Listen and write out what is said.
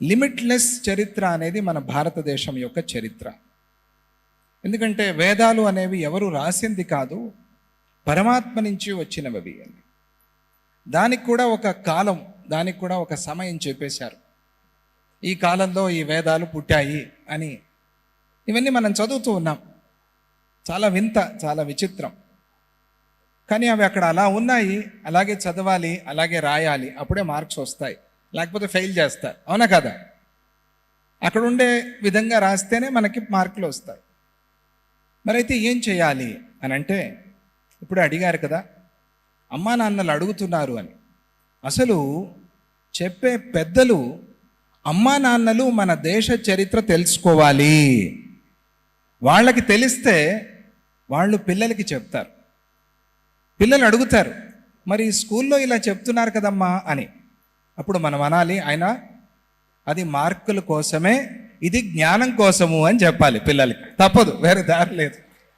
Limitless చరిత్ర అనేది మన భారతదేశం యొక్క చరిత్ర. ఎందుకంటే వేదాలు అనేవి ఎవరు రాసింది కాదు, పరమాత్మ నుంచి వచ్చినవి అని. దానికి కూడా ఒక కాలం, దానికి కూడా ఒక సమయం చెప్పేశారు. ఈ కాలంలో ఈ వేదాలు పుట్టాయి అని. ఇవన్నీ మనం చదువుతూ ఉన్నాం. చాలా వింత, చాలా విచిత్రం. కానీ అవి అక్కడ అలా ఉన్నాయి, అలాగే చదవాలి, అలాగే రాయాలి, అప్పుడే మార్క్స్ వస్తాయి, లేకపోతే ఫెయిల్ చేస్తారు. అవునా కదా? అక్కడ ఉండే విధంగా రాస్తేనే మనకి మార్కులు వస్తాయి. మరైతే ఏం చేయాలి అని అంటే, ఇప్పుడు అడిగారు కదా, అమ్మా నాన్నలు అడుగుతున్నారు అని. అసలు చెప్పే పెద్దలు అమ్మా నాన్నలు మన దేశ చరిత్ర తెలుసుకోవాలి. వాళ్ళకి తెలిస్తే వాళ్ళు పిల్లలకి చెప్తారు. పిల్లలు అడుగుతారు, మరి స్కూల్లో ఇలా చెప్తున్నారు కదమ్మా అని. అప్పుడు మనం అనాలి, ఆయన అది మార్కుల కోసమే, ఇది జ్ఞానం కోసము అని చెప్పాలి పిల్లలకి. తప్పదు, వేరే దారి లేదు.